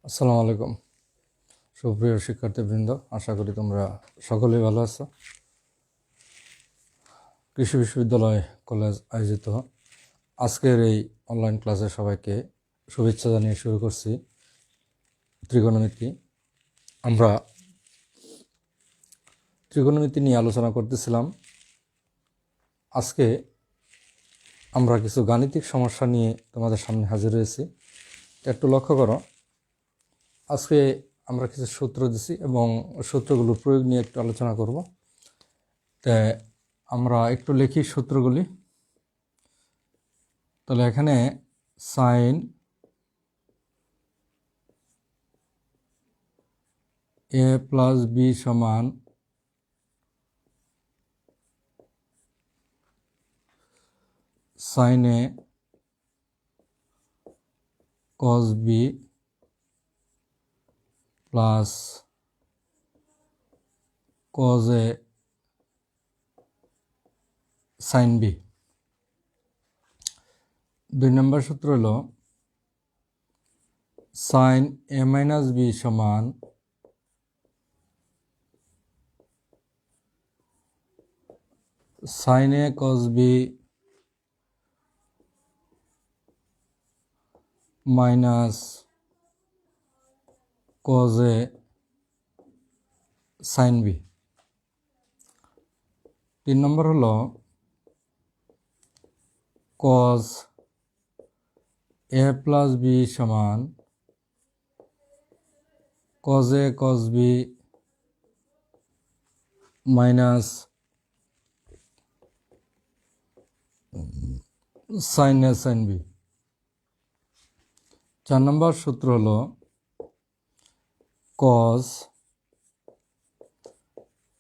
আসসালামু আলাইকুম সুপ্রিয় শিক্ষার্থীবৃন্দ, আশা করি তোমরা সকলেই ভালো আছো। কৃষি বিশ্ববিদ্যালয় কলেজ আয়োজিত আজকের এই অনলাইন ক্লাসে সবাইকে শুভেচ্ছা জানিয়ে শুরু করছি। ত্রিকোণমিতি, আমরা ত্রিকোণমিতি নিয়ে আলোচনা করতেছিলাম। আজকে আমরা কিছু গাণিতিক সমস্যা নিয়ে তোমাদের সামনে হাজির হয়েছি। একটু লক্ষ্য করো, আজকে আমরা কিছু সূত্র দিছি এবং সূত্রগুলোর প্রয়োগ নিয়ে একটু আলোচনা করব। তাই আমরা একটু লিখি সূত্রগুলি। তাহলে এখানে সাইন এ প্লাস বি সমান sine A cos B plus cos A sine B. 2 নম্বর সূত্র হলো সাইন এ মাইনাস বি সমান sine A cos B minus cos A sine B. 3 নম্বর হলো কস এ প্লাস বি সমান cos A cos B minus sine A sine B. 4 নম্বর সূত্র হলো cos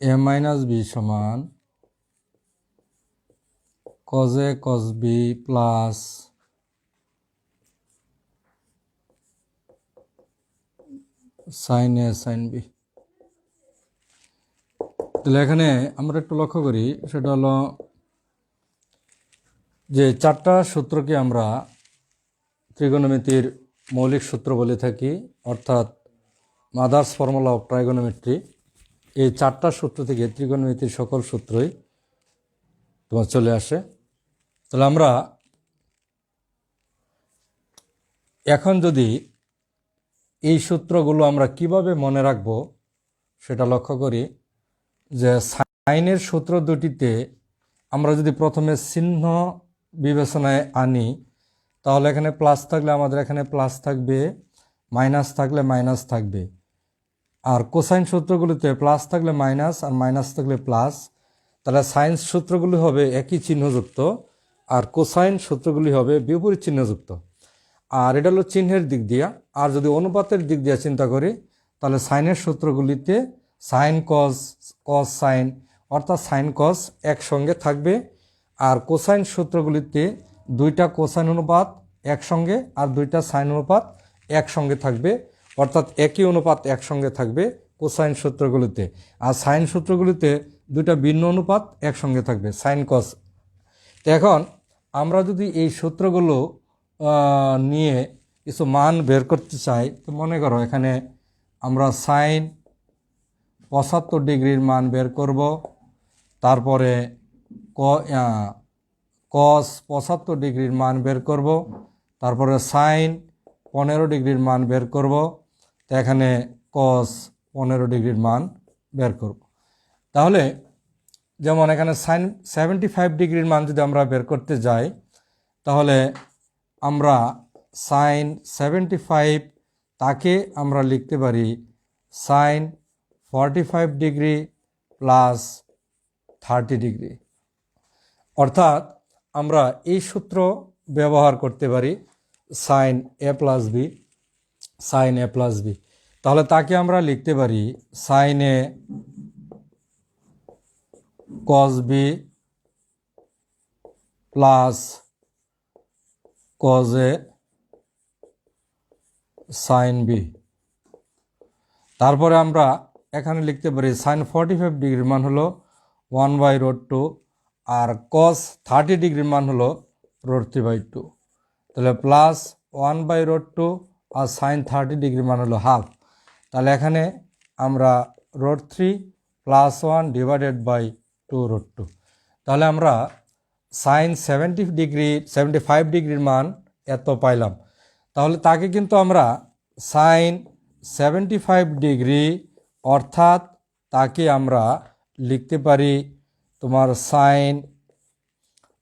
A minus B সমান cos A cos B plus sine A sine B. তাহলে এখানে আমরা একটু লক্ষ্য করি, সেটা হলো যে 4টা সূত্রকে আমরা ত্রিকোণমিতির মৌলিক সূত্র বলে থাকি, অর্থাৎ মাদার্স ফর্মুলা অফ ট্রাইগোনোমেট্রি। এই 4টা সূত্র থেকে ত্রিকোণমিতির সকল সূত্রই তোমার চলে আসে। তাহলে আমরা এখন যদি এই সূত্রগুলো আমরা কিভাবে মনে রাখব সেটা লক্ষ্য করি, যে সাইনের সূত্র দুটিতে আমরা যদি প্রথমে চিহ্ন বিবেচনায় আনি, তাহলে এখানে প্লাস থাকলে আমাদের এখানে প্লাস থাকবে, মাইনাস থাকলে মাইনাস থাকবে। আর কোসাইন সূত্রগুলিতে প্লাস থাকলে মাইনাস আর মাইনাস থাকলে প্লাস। তাহলে সাইন সূত্রগুলি হবে একই চিহ্নযুক্ত আর কোসাইন সূত্রগুলি হবে বিপরীত চিহ্নযুক্ত। আর এটা হলো চিহ্নের দিক দিয়া। আর যদি অনুপাতের দিক দিয়ে চিন্তা করি, তাহলে সাইনের সূত্রগুলিতে সাইন কস, কস সাইন, অর্থাৎ সাইন কস একসঙ্গে থাকবে। আর কোসাইন সূত্রগুলিতে 2টা কোসাইন অনুপাত একসঙ্গে আর 2টা সাইন অনুপাত একসঙ্গে থাকবে, অর্থাৎ একই অনুপাত একসঙ্গে থাকবে কোসাইন সূত্রগুলিতে। আর সাইন সূত্রগুলিতে 2টা ভিন্ন অনুপাত একসঙ্গে থাকবে, সাইন কস। তো এখন আমরা যদি এই সূত্রগুলো নিয়ে কিছু মান বের করতে চাই, তো মনে করো এখানে আমরা সাইন 75 ডিগ্রির মান বের করব, তারপরে কস 75 ডিগ্রির মান বের করব, তারপরে সাইন 15 ডিগ্রির মান বের করব। তো এখানে কস 15 ডিগ্রির মান বের করব। তাহলে যেমন এখানে সাইন 75 ডিগ্রির মান যদি আমরা বের করতে যাই, তাহলে আমরা সাইন 75 তাকে আমরা লিখতে পারি সাইন 45 ডিগ্রি প্লাস 30 ডিগ্রি। অর্থাৎ আমরা এই সূত্র ব্যবহার করতে পারি sine A plus B, sine A plus B. তাহলে তাকে আমরা লিখতে পারি sine A cos B plus cos A sine B. তারপরে আমরা এখানে লিখতে পারি সাইন 45 ডিগ্রির মান হলো 1/√2 আর কস 30 ডিগ্রির মান হলো √3/2। তাহলে প্লাস 1/√2 আর সাইন 30 ডিগ্রি মান হলো হাফ। তাহলে এখানে আমরা √3 + 1 ডিভাইডেড বাই 2√2। তাহলে আমরা সাইন 75 ডিগ্রির মান এত পাইলাম। তাহলে তাকে কিন্তু আমরা সাইন 75 ডিগ্রি অর্থাৎ তাকে আমরা লিখতে পারি তোমার সাইন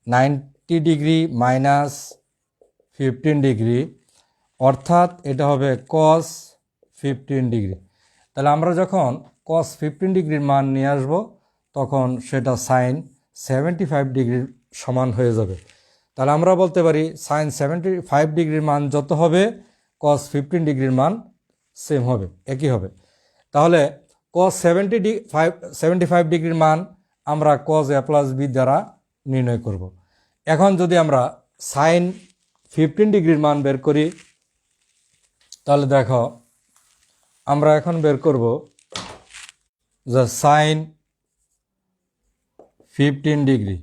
90 ডিগ্রি মাইনাস 15 ডিগ্রি, অর্থাৎ এটা হবে কস 15 ডিগ্রি। তাহলে আমরা যখন কস 15 ডিগ্রির মান নিয়ে আসব তখন সেটা সাইন 75 ডিগ্রির সমান হয়ে যাবে। তাহলে আমরা বলতে পারি সাইন 75 ডিগ্রির মান যত হবে কস 15 ডিগ্রির মান সেম হবে, একই হবে। তাহলে কস 75 ডিগ্রির মান আমরা কস a + b দ্বারা নির্ণয় করব। এখন যদি আমরা সাইন 15 ডিগ্রির মান বের করি তাহলে দেখো আমরা এখন বের করব যে সাইন 15 ডিগ্রি।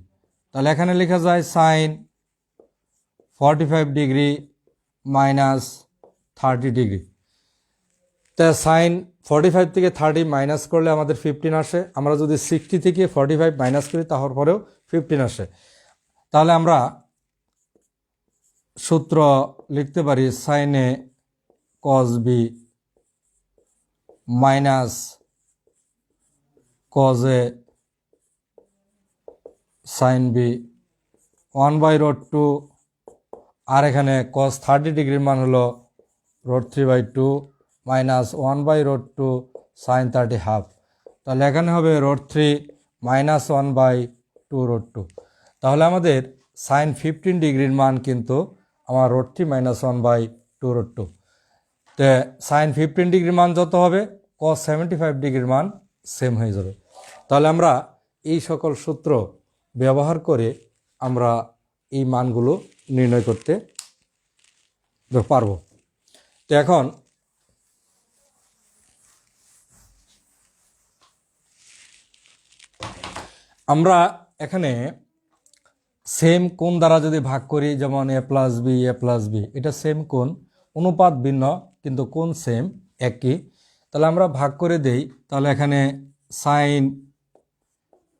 তাহলে এখানে লেখা যায় সাইন 45 ডিগ্রি মাইনাস 30 ডিগ্রি। তা সাইন 45 থেকে 30 মাইনাস করলে আমাদের 15 আসে। আমরা যদি 60 থেকে 45 মাইনাস করি তারপরেও 15 আসে। তাহলে আমরা সূত্র লিখতে পারি সাইনে কস বি মাইনাস কজে সাইন বি 1/√2, আর এখানে কস 30 ডিগ্রির মান হলো √3/2 মাইনাস 1/√2 সাইন 30 হাফ। তাহলে এখানে হবে √3 মাইনাস 1/2√2। তাহলে আমাদের সাইন 15 ডিগ্রির মান কিন্তু আমার √3 মাইনাস 1/2√2। তো সাইন 15 ডিগ্রির মান যত হবে কস 75 ডিগ্রির মান সেম হয়ে যাবে। তাহলে আমরা এই সকল সূত্র ব্যবহার করে আমরা এই মানগুলো নির্ণয় করতে পারবো। তো এখন আমরা এখানে সেম কোণ দ্বারা যদি ভাগ করি, যেমন a + b a + b, এটা সেম কোণ, অনুপাত ভিন্ন কিন্তু কোণ সেম একই। তাহলে আমরা ভাগ করে দেই। তাহলে এখানে sine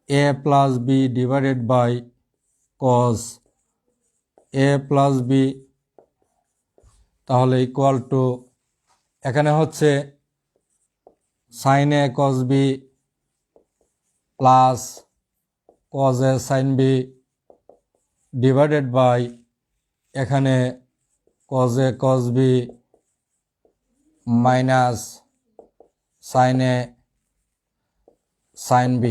a + b divided by cos a + b তাহলে ইকুয়াল টু এখানে হচ্ছে sine a cos b plus cos a sine b divided by এখানে cos a cos b minus sine a sine b।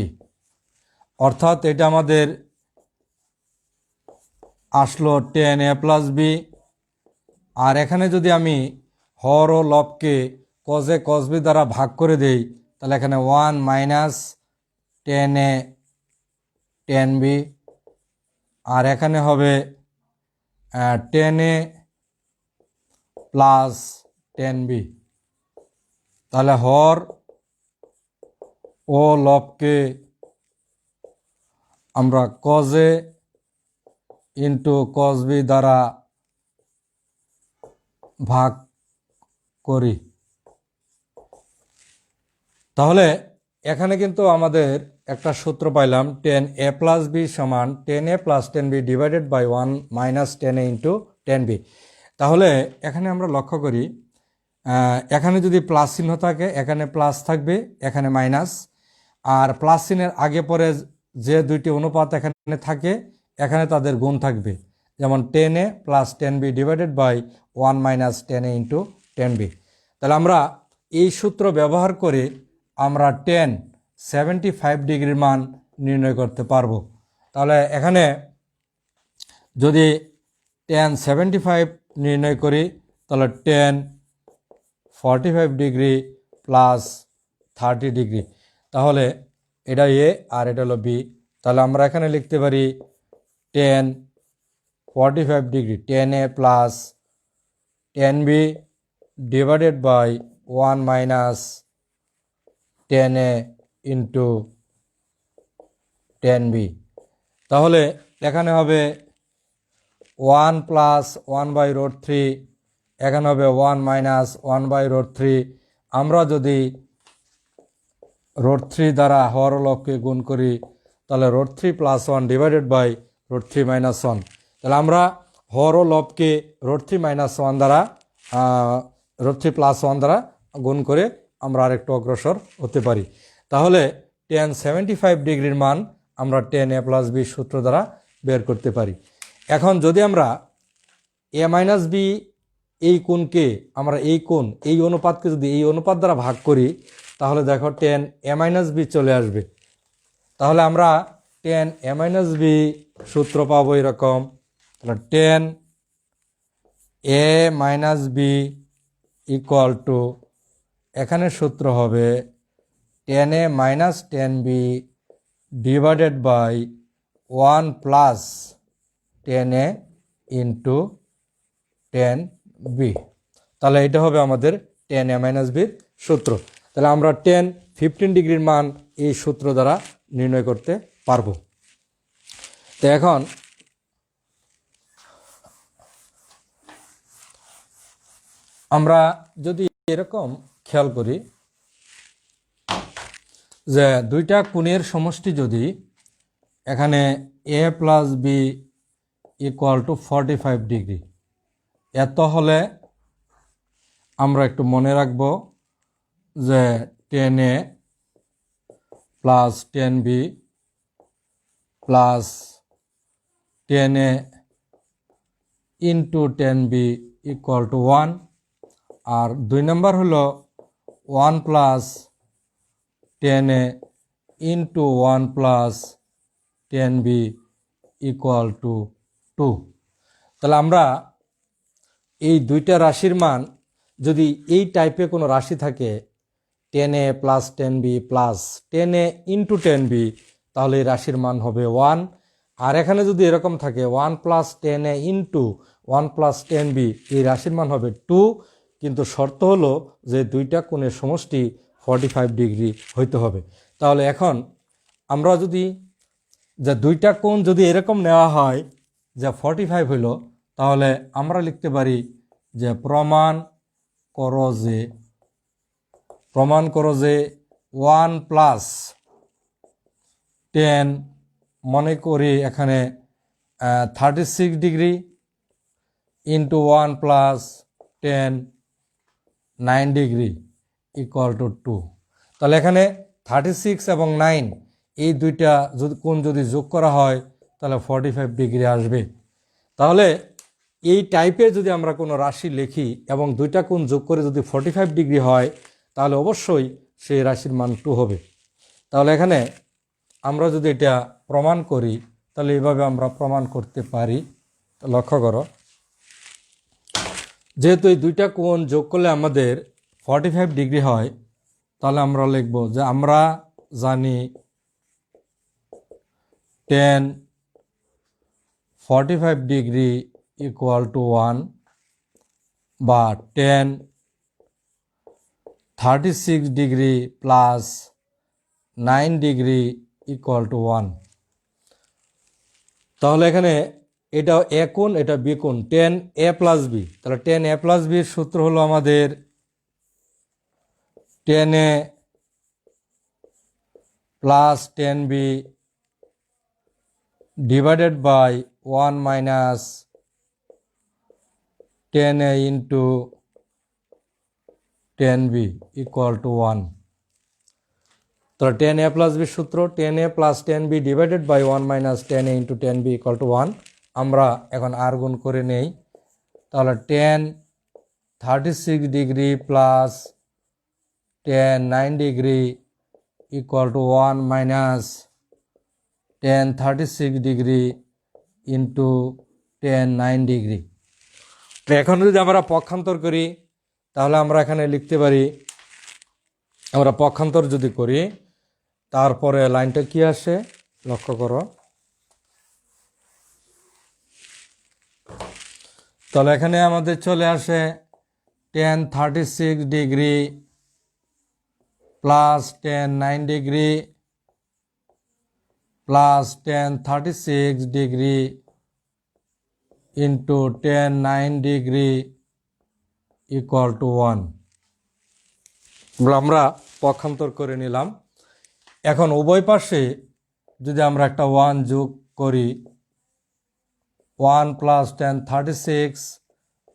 অর্থাৎ এটা আমাদের আসলো tan a + b। আর এখানে যদি আমি হর ও লবকে cos a cos b দ্বারা ভাগ করে দেই তাহলে এখানে 1 minus tan a tan b, আর এখানে হবে tan a plus tan b। তাহলে হর ও লবকে আমরা cos a into cos b দ্বারা ভাগ করি। তাহলে এখানে কিন্তু আমাদের একটা সূত্র পাইলাম tan a + b সমান tan a + tan b divided by 1 minus tan a into tan b। তাহলে এখানে আমরা লক্ষ্য করি এখানে যদি প্লাস চিহ্ন থাকে এখানে প্লাস থাকবে, এখানে মাইনাস, আর প্লাস চিহ্নের আগে পরে যে দুইটি অনুপাত এখানে থাকে এখানে তাদের গুণ থাকবে, যেমন tan a + tan b divided by 1 minus tan a into tan b। তাহলে আমরা এই সূত্র ব্যবহার করে আমরা tan 75 ডিগ্রির মান নির্ণয় করতে পারবো। তাহলে এখানে যদি tan 75 নির্ণয় করি তাহলে tan 45 ডিগ্রি প্লাস 30 ডিগ্রি, তাহলে এটা এ আর এটা হলো বি। তাহলে আমরা এখানে লিখতে পারি tan 45 degree tan a plus tan b divided by 1 minus tan a into tan b। তাহলে এখানে হবে 1 + 1/√3, এখানে হবে 1 মাইনাস 1/√3। আমরা যদি √3 দ্বারা হর ও লবকে গুণ করি তাহলে √3 + 1 ডিভাইডেড বাই √3 - 1। তাহলে আমরা হর ও লবকে √3 - 1 দ্বারা √3 + 1 দ্বারা গুণ করে আমরা আরেকটু অগ্রসর হতে পারি। তাহলে tan 75 ডিগ্রির মান আমরা tan a + b সূত্র দ্বারা বের করতে পারি। এখন যদি আমরা a - b এই কোণকে আমরা এই অনুপাতকে যদি এই অনুপাত দ্বারা ভাগ করি তাহলে দেখো tan a - b চলে আসবে। তাহলে আমরা tan a - b সূত্র পাবো এরকম। তাহলে tan a - b equal to এখানে সূত্র হবে tan a - tan b divided by 1 plus tan a into tan b। তাহলে এটা হবে আমাদের tan a - b এর সূত্র। তাহলে আমরা tan 15 ডিগ্রির মান এই সূত্র দ্বারা নির্ণয় করতে পারবো। তো এখন আমরা যদি এরকম খেয়াল করি যে দুইটা কোণের সমষ্টি যদি এখানে a + b equal two 45 degree, এত হলে আমরা একটু মনে রাখব যে tan a + tan b plus tan a into tan b equal to 1। আর 2 নম্বর হলো 1 plus tan a into 1 plus tan b equal two 2। তাহলে আমরা এই দুইটা রাশির মান যদি এই টাইপে কোনো রাশি থাকে tan a plus tan b plus tan a into tan b তাহলে এই রাশির মান হবে 1। আর এখানে যদি এরকম থাকে 1 plus tan a into 1 plus tan b এই রাশির মান হবে 2। কিন্তু শর্ত হলো যে দুইটা কোণের সমষ্টি 45 ডিগ্রি হইতে হবে। তাহলে এখন আমরা যদি যে দুইটা কোণ যদি এরকম নেওয়া হয় যে 45 হইল, তাহলে আমরা লিখতে পারি যে প্রমাণ করো যে 1 প্লাস tan মনে করি এখানে 36 degree into 1 plus tan 9 degree equal two 2। তাহলে এখানে 36 এবং 9 এই দুইটা যদি কোণ যদি যোগ করা হয় তাহলে 45 ডিগ্রি আসবে। তাহলে এই টাইপের যদি আমরা কোনো রাশি লিখি এবং দুইটা কোণ যোগ করে যদি 45 ডিগ্রি হয় তাহলে অবশ্যই সেই রাশির মান 2 হবে। তাহলে এখানে আমরা যদি এটা প্রমাণ করি তাহলে এইভাবে আমরা প্রমাণ করতে পারি। লক্ষ্য করো, যেহেতু এই দুইটা কোণ যোগ করলে আমাদের 45 ডিগ্রি হয়, তাহলে আমরা লিখব যে আমরা জানি tan 45 ডিগ্রি ইকুয়াল টু 1 বা tan 36 degree plus 9 degree equal to 1। তাহলে এখানে এটা এ কোণ এটা বি কোণ tan a + b। তাহলে tan a + b এর সূত্র হলো আমাদের tan a plus tan b divided by 1 minus tan a into tan b equal to 1। তাহলে tan a + b সূত্র tan a plus tan b divided by 1 minus tan a into tan b equal to 1। আমরা এখন আর গুণ করে নেই। তাহলে tan 36 degree plus tan 9 degree equal to 1 minus tan 36 degree into tan 9 degree. তো এখন যদি আমরা পক্ষান্তর করি তাহলে আমরা এখানে লিখতে পারি, আমরা পক্ষান্তর যদি করি তারপরে লাইনটা কি আসে লক্ষ্য করো। তাহলে এখানে আমাদের চলে আসে tan 36 degree plus tan 9 degree plus tan 36 degree into tan 9 degree equal to 1। আমরা পক্ষান্তর করে নিলাম। এখন উভয় পাশে যদি আমরা একটা 1 যোগ করি, 1 plus 10 36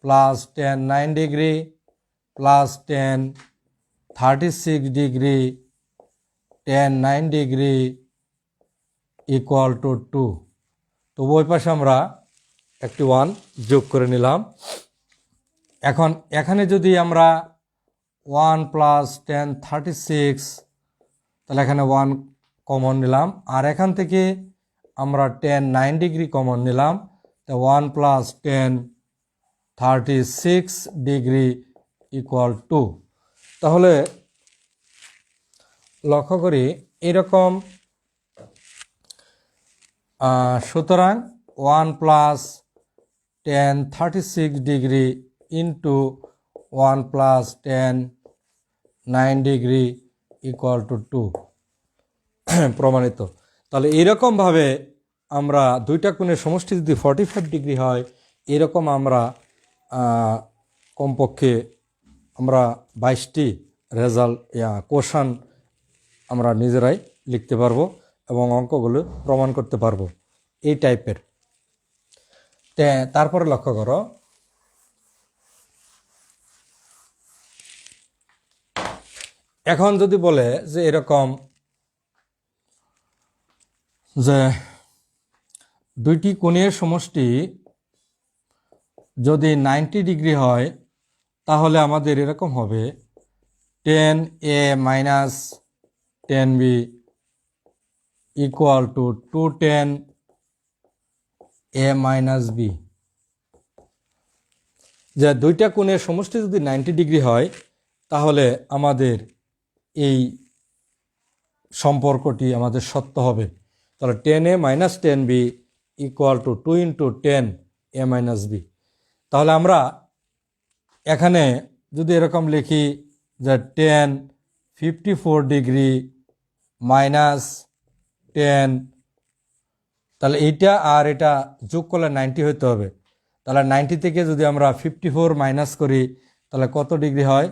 plus 10 9 degree plus 10 36 degree 10 9 degree equal two 2। তো উভয় পাশে আমরা একটি 1 যোগ করে নিলাম। এখন এখানে যদি আমরা 1 প্লাস 10 36, তাহলে এখানে 1 কমন নিলাম, আর এখান থেকে আমরা 10 9 ডিগ্রি কমন নিলাম। তো 1 প্লাস 10 36 ডিগ্রি ইকুয়াল টু। তাহলে লক্ষ্য করি এরকম, সুতরাং 1 plus 10 36 degree into 1 plus 10 9 degree equal two 2 প্রমাণিত। তাহলে এইরকমভাবে আমরা দুইটা কোণের সমষ্টি যদি 45 ডিগ্রি হয়, এরকম আমরা কমপক্ষে আমরা 22টি রেজাল্ট কোশ্চেন আমরা নিজেরাই লিখতে পারবো এবং অঙ্কগুলো প্রমাণ করতে পারবো এই টাইপের। তারপরে লক্ষ্য করো, এখন যদি বলে যে এরকম যে দুইটি কোণের সমষ্টি যদি 90 ডিগ্রি হয়, তাহলে আমাদের এরকম হবে 10a minus 10b equal to 210a minus b। যে দুইটা কোণের সমষ্টি যদি 90 ডিগ্রি হয়, তাহলে আমাদের এই সম্পর্কটি আমাদের সত্য হবে। তাহলে 10a minus 10b equal to 2 into 10a minus b। তাহলে আমরা এখানে যদি এরকম লিখি যে 10 54 ডিগ্রি মাইনাস 10, তাহলে এইটা আর এটা যোগ করলে 90 হতে হবে। তাহলে 90 থেকে যদি আমরা 54 মাইনাস করি, তাহলে কত ডিগ্রি হয়?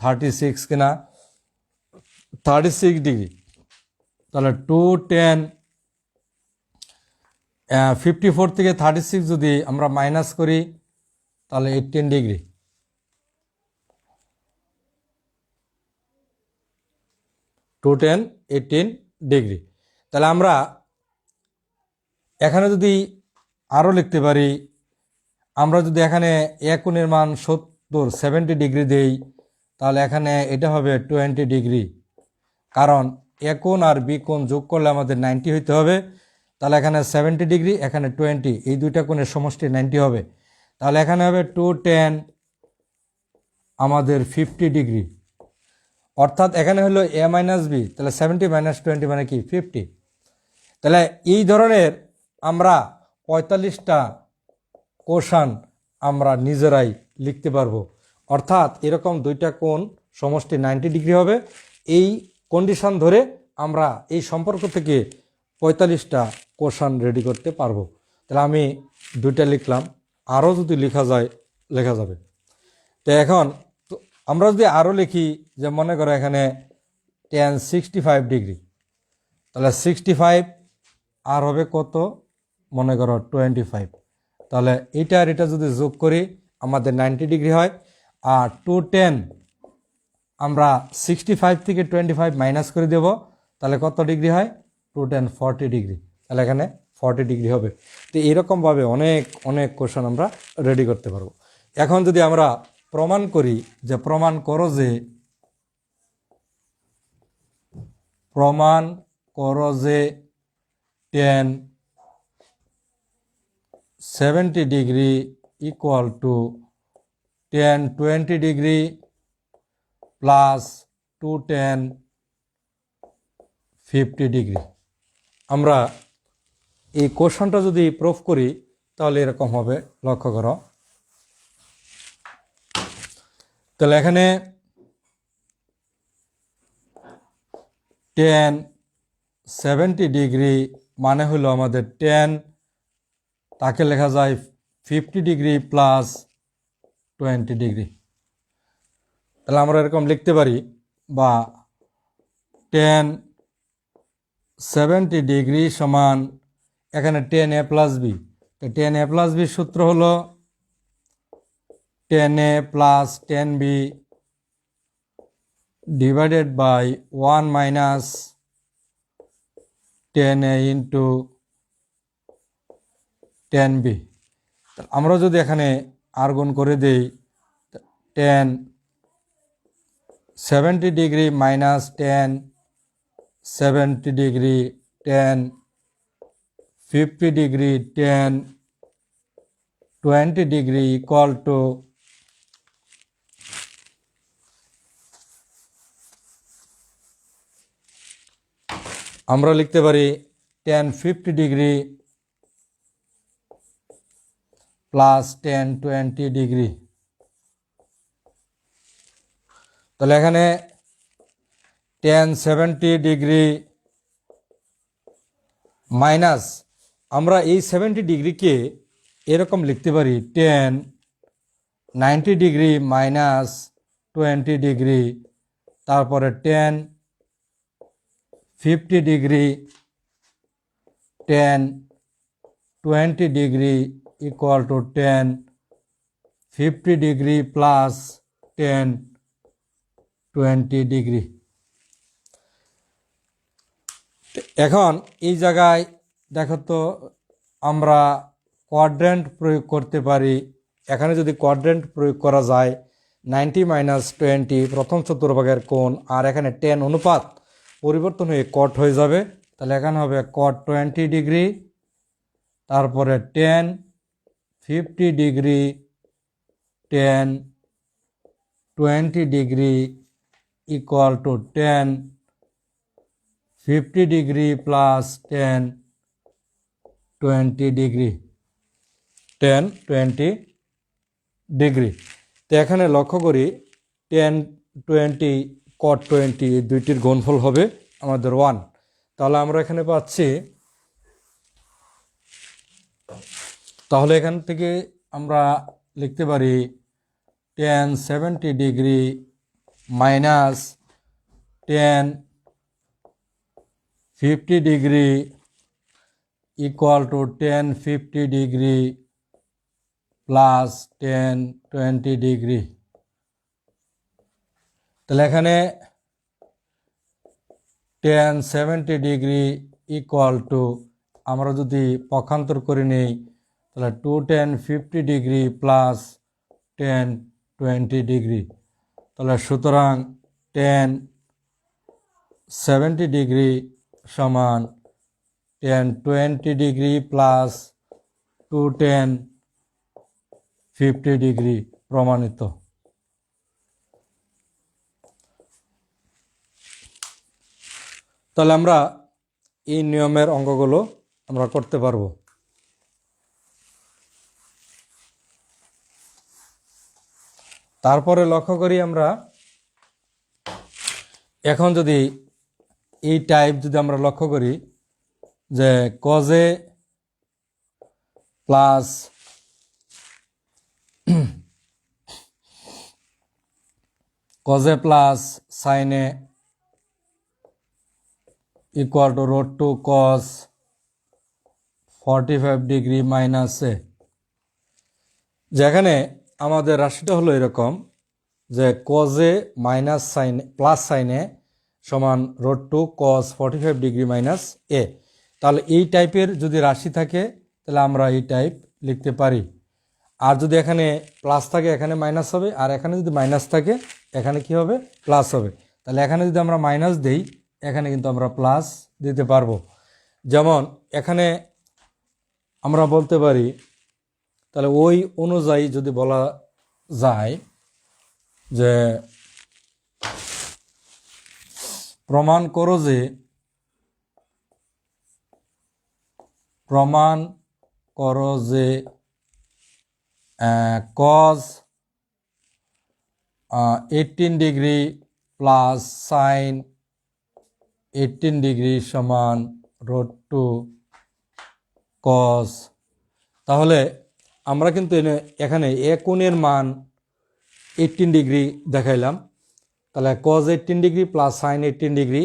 36 কিনা? 36 ডিগ্রি। তাহলে 210 54 থেকে 36 যদি আমরা মাইনাস করি, তাহলে 18 ডিগ্রি। 210 18 ডিগ্রি। তাহলে আমরা এখানে যদি আরও লিখতে পারি, আমরা যদি এখানে এ কোণের মান 70 ডিগ্রি দেই, তাহলে এখানে এটা হবে 20 ডিগ্রি। কারণ এ কোণ আর বি কোণ যোগ করলে আমাদের 90 হইতে হবে। তাহলে এখানে 70 ডিগ্রি, এখানে 20, এই দুইটা কোণের সমষ্টি 90 হবে। তাহলে এখানে হবে 210 আমাদের 50 ডিগ্রি। অর্থাৎ এখানে হলো এ মাইনাস বি, তাহলে 70 মাইনাস 20 মানে কি? 50। তাহলে এই ধরনের আমরা 45টা কোশ্চেন আমরা নিজেরাই লিখতে পারবো। অর্থাৎ এরকম দুইটা কোণ সমষ্টি 90 ডিগ্রি হবে, এই কন্ডিশন ধরে আমরা এই সম্পর্ক থেকে 45টা কোশ্চেন রেডি করতে পারবো। তাহলে আমি দুইটা লিখলাম, আরও যদি লেখা যায় লেখা যাবে। তো এখন আমরা যদি আরও লিখি, যে মনে করো এখানে 10 65 ডিগ্রি, তাহলে 65 আর হবে কত? মনে করো 25। তাহলে এটা আর এটা যদি যোগ করি আমাদের 90 ডিগ্রি হয়। আর 210 আমরা 65 থেকে 25 মাইনাস করে দেব, তাহলে কত ডিগ্রি হয়? 210 40 ডিগ্রি। তাহলে এখানে 40 ডিগ্রি হবে। তো এরকমভাবে অনেক অনেক কোশ্চেন আমরা রেডি করতে পারবো। এখন যদি আমরা প্রমাণ করি, যে প্রমাণ করো যে 10 70 degree equal two 10 20 degree plus 210 50 degree. আমরা এই কোশ্চেনটা যদি প্রুফ করি, তাহলে এরকম হবে। লক্ষ্য করো, তাহলে এখানে 10 70 ডিগ্রি মানে হলো আমাদের 10, তাকে লেখা যায় 50 ডিগ্রি প্লাস 20 ডিগ্রি। তাহলে আমরা এরকম লিখতে পারি, বা টেন 70 ডিগ্রি সমান এখানে টেন এ প্লাস বি। তো টেন এ প্লাস বির সূত্র হলো tan A plus tan B divided by 1 minus tan A into tan B. আমরা যদি এখানে আর গুণ করে দিই, tan 70 degree minus tan 70 degree tan 50 degree tan 20 degree equal to আমরা লিখতে পারি tan 50 degree plus tan 20 degree. তাহলে এখানে টেন 70 ডিগ্রি মাইনাস, আমরা এই 70 ডিগ্রিকে এরকম লিখতে পারি টেন 90 ডিগ্রি মাইনাস 20 ডিগ্রি, তারপরে ten 50 degree tan 20 degree equal two tan 50 degree plus tan 20 degree. এখন এই জায়গায় দেখো তো, আমরা কোয়াড্র্যান্ট প্রয়োগ করতে পারি। এখানে যদি কোয়াড্র্যান্ট প্রয়োগ করা যায়, 90 মাইনাস 20 প্রথম চতুর্ভাগের কোণ, আর এখানে টেন অনুপাত পরিবর্তন হয়ে কট হয়ে যাবে। তাহলে এখানে হবে কট 20 ডিগ্রি, তারপরে ten 50 degree tan 20 degree equal two tan 50 degree plus tan 20 degree, tan 20 degree. তো এখানে লক্ষ্য করি টেন 20 কট 20 এই দুইটির গুণফল হবে আমাদের 1। তাহলে আমরা এখানে পাচ্ছি, তাহলে এখান থেকে আমরা লিখতে পারি ten 70 degree minus ten 50 degree equal two tan 50 degree plus tan 20 degree. তাহলে এখানে টেন 70 ডিগ্রি ইকুয়াল টু, আমরা যদি পক্ষান্তর করে নিই, তাহলে two tan 50 degree plus tan 20 degree. তাহলে সুতরাং টেন 70 ডিগ্রি সমান tan 20 degree plus two tan 50 degree প্রমাণিত। তাহলে আমরা এই নিয়মের অঙ্কগুলো আমরা করতে পারবো। তারপরে লক্ষ্য করি আমরা, এখন যদি এই টাইপ যদি আমরা লক্ষ্য করি যে cos A plus cos A plus sin A equal to root two cos 45 degree minus A, যেখানে আমাদের রাশিটা হলো এরকম যে কজে মাইনাস সাইনে প্লাস সাইনে সমান root two cos 45 degree minus A. তাহলে এই টাইপের যদি রাশি থাকে তাহলে আমরা এই টাইপ লিখতে পারি। আর যদি এখানে প্লাস থাকে এখানে মাইনাস হবে, আর এখানে যদি মাইনাস থাকে এখানে কি হবে, প্লাস হবে। তাহলে এখানে যদি আমরা মাইনাস দেই, এখানে কিন্তু আমরা প্লাস দিতে পারবো। যেমন এখানে আমরা বলতে পারি, তাহলে ওই অনুযায়ী যদি বলা যায় যে প্রমাণ করো যে cos 18 degree plus sine 18 degree সমান রুট টু কস। তাহলে আমরা কিন্তু এখানে এ কোণের মান 18 ডিগ্রি দেখাইলাম, তাহলে cos 18 degree plus sine 18 degree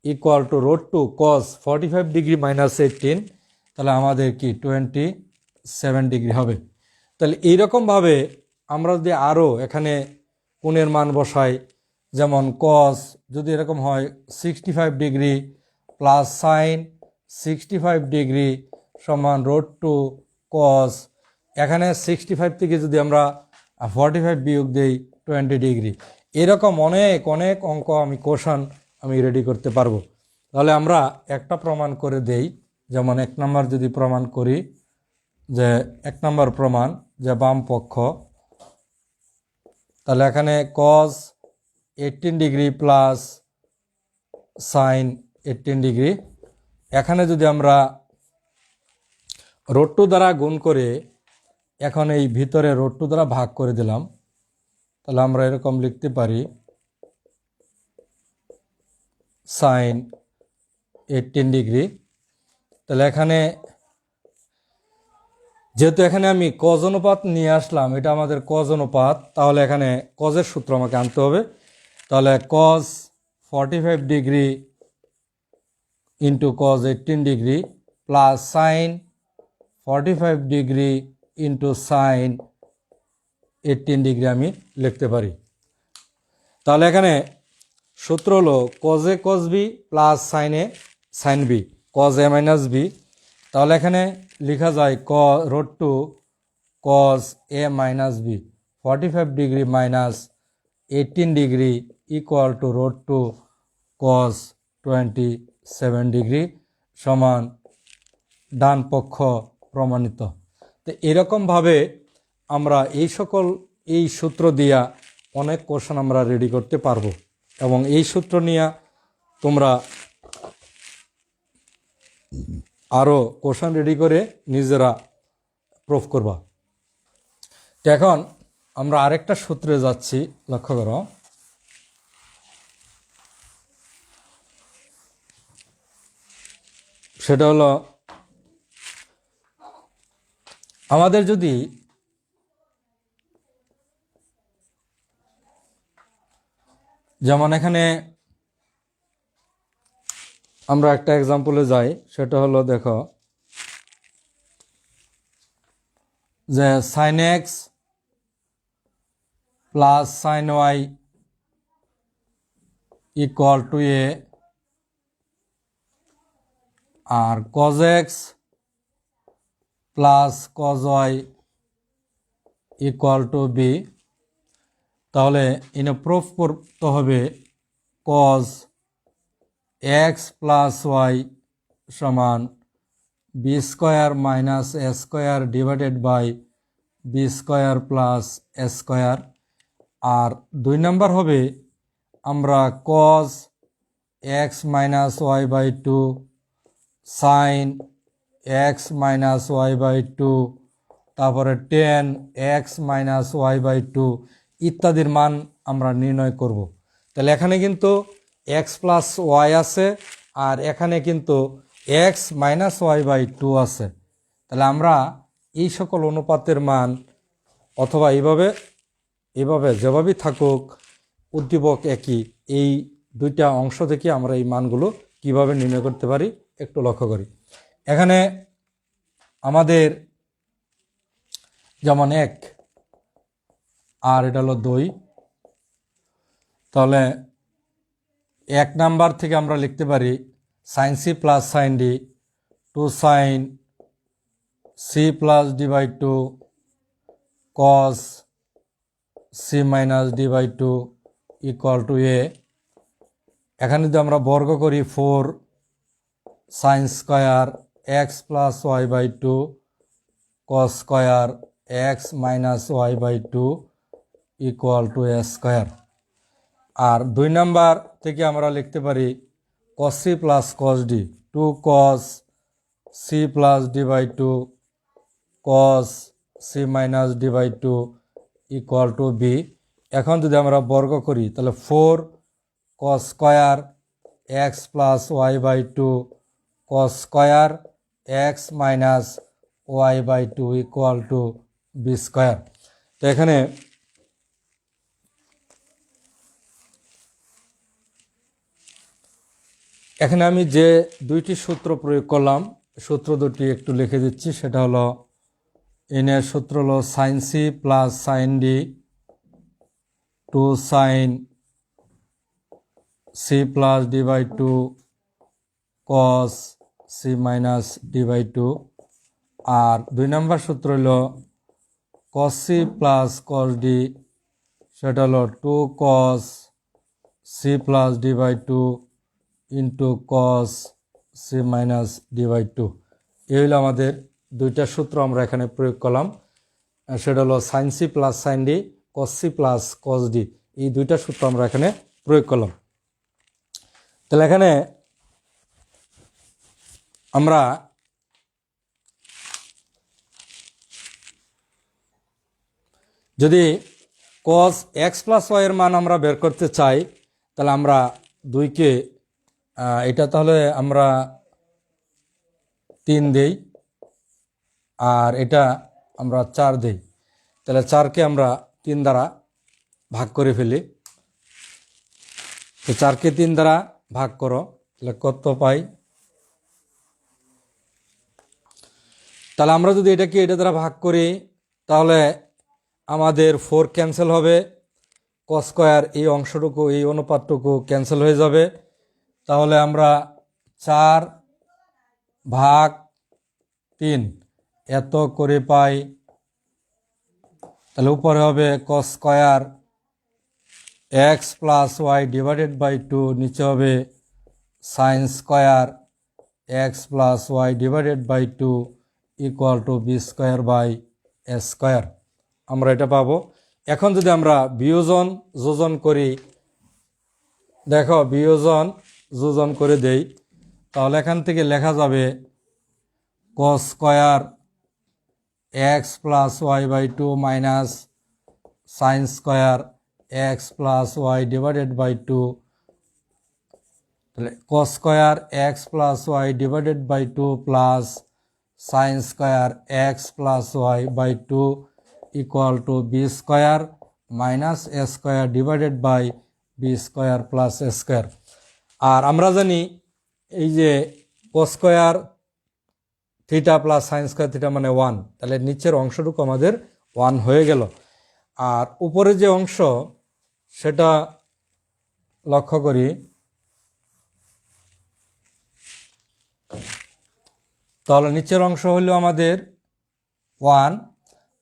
equal to root two cos 45 degree minus 18, তাহলে আমাদের কি 27 ডিগ্রি হবে। তাহলে এইরকমভাবে আমরা যদি আরও এখানে কোণের মান বসাই, যেমন cos যদি এরকম হয় 65 ডিগ্রি প্লাস সাইন 65 ডিগ্রি সমান রুট টু cos, এখানে 65 থেকে যদি আমরা 45 বিয়োগ দেই 20 ডিগ্রি, এরকম অনেক অনেক অঙ্ক আমি কোশ্চেন আমি রেডি করতে পারবো। তাহলে আমরা একটা প্রমাণ করে দেই, যেমন 1 নম্বর যদি প্রমাণ করি, যে 1 নম্বর প্রমাণ যে বাম পক্ষ, তাহলে এখানে cos 18 degree plus sine 18 degree, এখানে যদি আমরা রুট টু দ্বারা গুণ করে এখন এই ভিতরে রুট টু দ্বারা ভাগ করে দিলাম, তাহলে আমরা এরকম লিখতে পারি সাইন 18 ডিগ্রি। তাহলে এখানে যেহেতু এখানে আমি কজ অনুপাত নিয়ে আসলাম, এটা আমাদের কজ অনুপাত, তাহলে এখানে কজের সূত্র আমাকে আনতে হবে। তাহলে cos 45 degree into cos 18 degree plus sign 45 degree into sign 18 degree আমি লিখতে পারি। তাহলে এখানে সূত্র হলো cos a cos b plus sin A sine b cos a minus b। তাহলে এখানে লেখা যায় root two cos a minus b 45 degree minus 18 degree equal to root two cos 27 degree সমান ডান পক্ষ প্রমাণিত। তো এরকমভাবে আমরা এই সূত্র দিয়া অনেক কোশ্চেন আমরা রেডি করতে পারবো, এবং এই সূত্র নিয়ে তোমরা আরও কোশ্চেন রেডি করে নিজেরা প্রুফ করবা। তো এখন আমরা আরেকটা সূত্রে যাচ্ছি, লক্ষ্য করো। সেটা হলো আমাদের যদি যেমন এখানে আমরা একটা এক্সাম্পলে যাই, সেটা হলো দেখো যে sine X plus sine Y equal to A, আর cos X plus cos Y equal to B. তাহলে এনে প্রুফ করতে হবে কজ এক্স প্লাস ওয়াই সমান B square minus A square divided by B square plus A square. আর 2 number হবে আমরা cos X minus Y by two sine X minus Y by two, তারপরে tan x minus Y by two ইত্যাদির মান আমরা নির্ণয় করব। তাহলে এখানে কিন্তু এক্স প্লাস ওয়াই আছে, আর এখানে কিন্তু x minus Y by two আছে। তাহলে আমরা এই সকল অনুপাতের মান, অথবা এইভাবে যেভাবেই থাকুক উদ্দীপক একই, এই দুইটা অংশ থেকে আমরা এই মানগুলো কিভাবে নির্ণয় করতে পারি একটু লক্ষ্য করি। এখানে আমাদের যেমন 1 আর এটা হলো 2, তাহলে 1 নাম্বার থেকে আমরা লিখতে পারি sine C plus sine D two sine C plus D by two cos C minus D by two equal to A. এখানে যদি আমরা বর্গ করি 4 sine square x plus Y by two cos square x minus Y by two equal to A square. আর 2 number থেকে আমরা লিখতে পারি cos C plus cos D two cos C plus D by two cos C minus D by two equal to B. এখন যদি আমরা বর্গ করি তাহলে 4 cos square x plus Y by two cos square x minus Y by two equal to B square. তো এখানে এখানে আমি যে দুইটি সূত্র প্রয়োগ করলাম, সূত্র দুটি একটু লিখে দিচ্ছি। সেটা হলো n এর সূত্র হলো sine C plus sine D two sine C plus D by two cos C minus D by two. আর 2 নম্বর সূত্র হলো cos C plus cos D, সেটা হলো two cos C plus D by two into cos C minus D by two. এই হলো আমাদের দুইটা সূত্র আমরা এখানে প্রয়োগ করলাম। সেটা হলো sine C plus sine D, cos C plus cos D, এই দুইটা সূত্র আমরা এখানে প্রয়োগ করলাম। তাহলে এখানে আমরা যদি cos x প্লাস ওয়াই এর মান আমরা বের করতে চাই, তাহলে আমরা দুইকে এটা তাহলে আমরা 3 দেই, আর এটা আমরা 4 দেই। তাহলে 4কে আমরা 3 দ্বারা ভাগ করে ফেলি। তো 4কে 3 দ্বারা ভাগ করো, তাহলে কত পাই? তাহলে আমরা যদি এটাকে এটা দ্বারা ভাগ করি, তাহলে আমাদের 4 ক্যান্সেল হবে, কস স্কয়ার এই অংশটুকু এই অনুপাতটুকু ক্যান্সেল হয়ে যাবে। তাহলে আমরা 4 ভাগ 3 এত করে পাই। তাহলে উপরে হবে cos square x plus Y divided by 2, নিচে হবে sine square x plus Y divided by 2 equal to B square by A square. আমরা এটা পাবো। এখন যদি আমরা বিয়োজন যোজন করি, দেখো বিয়োজন যোজন করে দেই, তাহলে এখান থেকে লেখা যাবে cos square x plus Y by 2 minus sine square x plus Y divided by 2। তাহলে cos square x plus Y divided by 2 plus sine square x plus Y by 2 equal to B square minus A square divided by B square plus A square. আর আমরা জানি এই যে cos square theta plus sine square theta মানে 1, তাহলে নিচের অংশটুকু আমাদের 1 হয়ে গেল। আর উপরে যে অংশ সেটা লক্ষ্য করি, তাহলে নিচের অংশ হলো আমাদের 1,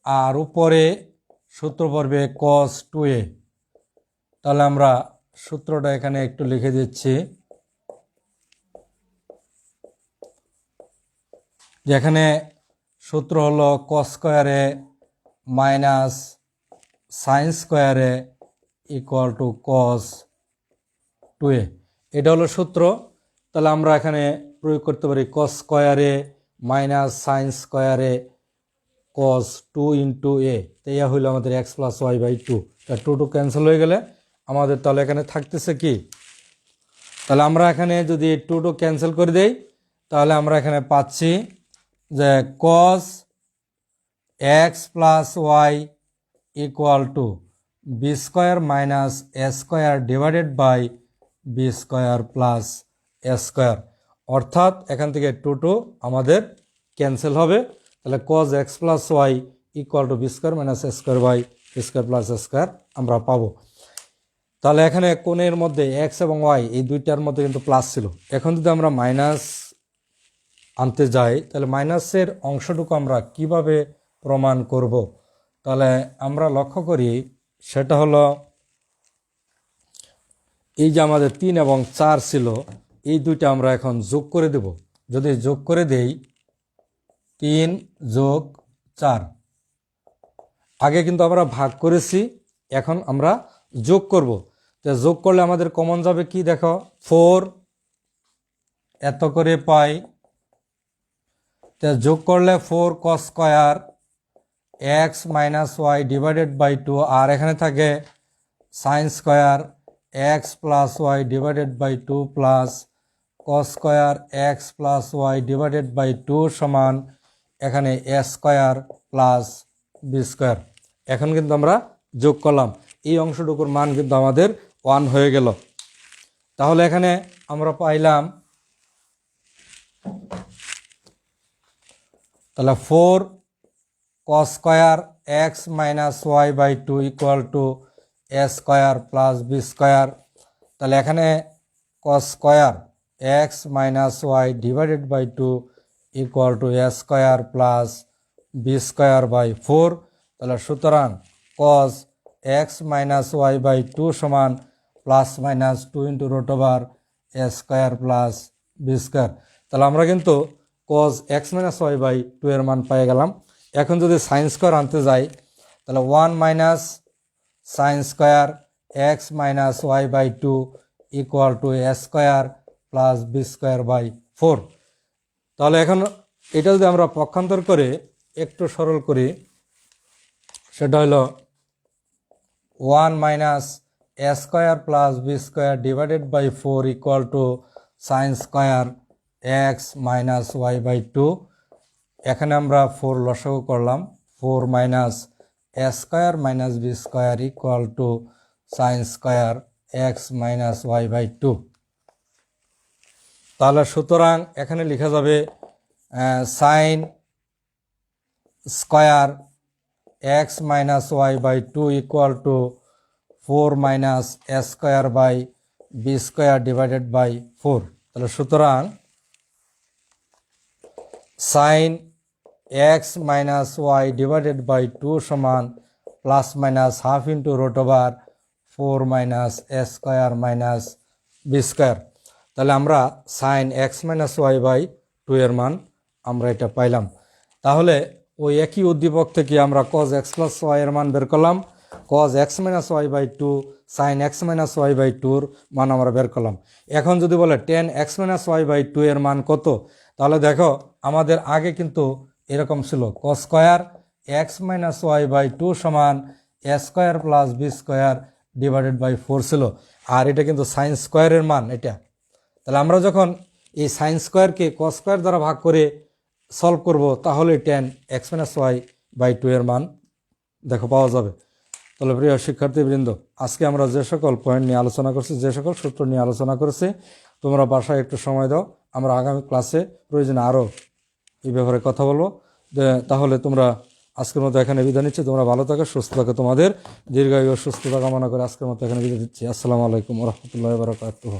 আর উপরে সূত্র পড়বে cos 2a। তাহলে আমরা সূত্রটা এখানে একটু লিখে দিচ্ছি, যেখানে সূত্র হলো cos square A minus sine square A equal to cos 2a। এটা হলো সূত্র। তাহলে আমরা এখানে প্রয়োগ করতে পারি cos square A minus sine square A cos 2 into A, তাই হইল আমাদের এক্স প্লাস ওয়াই বাই 2। তা 2 ক্যান্সেল হয়ে গেলে আমাদের তাহলে এখানে থাকতেছে কি? তাহলে আমরা এখানে যদি 2 ক্যান্সেল করে দেই, তাহলে আমরা এখানে পাচ্ছি যে cos x plus y equal to B square minus A square divided by B square plus A square. অর্থাৎ এখান থেকে 2 আমাদের ক্যান্সেল হবে। তাহলে cos x plus y equal to B square minus A square by B square plus A square আমরা পাবো। তাহলে এখানে কোণের মধ্যে এক্স এবং ওয়াই এই দুইটার মধ্যে কিন্তু প্লাস ছিল। এখন যদি আমরা মাইনাস আনতে যাই, তাহলে মাইনাসের অংশটুকু আমরা কিভাবে প্রমাণ করব? তাহলে আমরা লক্ষ্য করি, সেটা হলো এই যে আমাদের 3 এবং 4 ছিল, এই দুইটা আমরা এখন যোগ করে দেব। যদি যোগ করে দেই 3 যোগ 4, আগে কিন্তু আমরা ভাগ করেছি, এখন আমরা যোগ করব। তো যোগ করলে আমাদের কমন যাবে কি? দেখো 4 এত করে পাই। তো যোগ করলে 4 cos square x minus Y divided by 2, আর এখানে থাকে sine square x plus Y divided by 2 plus cos square x plus Y divided by 2 সমান এখানে A square plus B square. এখন কিন্তু আমরা যোগ করলাম, এই অংশটুকুর মান কিন্তু আমাদের 1 হয়ে গেল। তাহলে এখানে আমরা পাইলাম তাহলে 4 cos square x minus Y by two equal to A square plus B square. তাহলে এখানে cos square x minus Y divided by two equal to A square plus B square by 4। তাহলে সুতরাং cos X minus Y by two সমান plus minus two into root over A square plus B square. তাহলে আমরা কিন্তু cos X minus Y by two এর মান পেয়ে গেলাম। এখন যদি সাইন স্কয়ার আনতে যাই তাহলে 1 minus sine square x minus Y by two equal to A square plus B square by 4। তাহলে এখন এটা যদি আমরা পক্ষান্তর করে একটু সরল করি, সেটা হলো 1 minus A square plus B square divided by 4 equal to sine square x minus Y by two. এখানে আমরা 4 লসাগু করলাম, 4 minus A square minus B square equal to sine square x minus Y by two. তাহলে সুতরাং এখানে লেখা যাবে sine square x minus Y by two equal to 4 minus A square by B square divided by 4। তাহলে সুতরাং sign X minus Y divided by two সমান plus minus half into root over 4 minus A square minus B square. তাহলে আমরা sine X minus Y by two এর মান আমরা এটা পাইলাম। তাহলে ওই একই উদ্দীপক থেকে আমরা cos এক্স প্লাস ওয়াই এর মান বের করলাম, cos X minus Y by two sine X minus Y by টুর মান আমরা বের করলাম। এখন যদি বলে tan x minus Y by two এর মান কত, তাহলে দেখো আমাদের আগে কিন্তু এরকম ছিল cos square x minus Y by two সমান A square plus B square divided by 4 ছিল, আর এটা কিন্তু সাইন স্কয়ারের মান এটা। তাহলে আমরা যখন এই সাইন স্কয়ারকে cos স্কয়ার দ্বারা ভাগ করে সলভ করব তাহলে tan x minus Y by two এর মান দেখো পাওয়া যাবে। তাহলে প্রিয় শিক্ষার্থীবৃন্দ, আজকে আমরা যে সকল পয়েন্ট নিয়ে আলোচনা করছি, যে সকল সূত্র নিয়ে আলোচনা করেছি, তোমরা বাসায় একটু সময় দাও, আমরা আগামী ক্লাসে প্রয়োজনে আরও এই ব্যাপারে কথা বলবো। তাহলে তোমরা আজকের মতো এখানে বিদায় নিচ্ছি। তোমরা ভালো থাকো, সুস্থ থাকো, তোমাদের দীর্ঘায়ু ও সুস্থতা কামনা করে আজকের মতো এখানে বিদায় দিচ্ছি। আসসালামু আলাইকুম ওয়া রাহমাতুল্লাহি ওয়া বারাকাতুহু।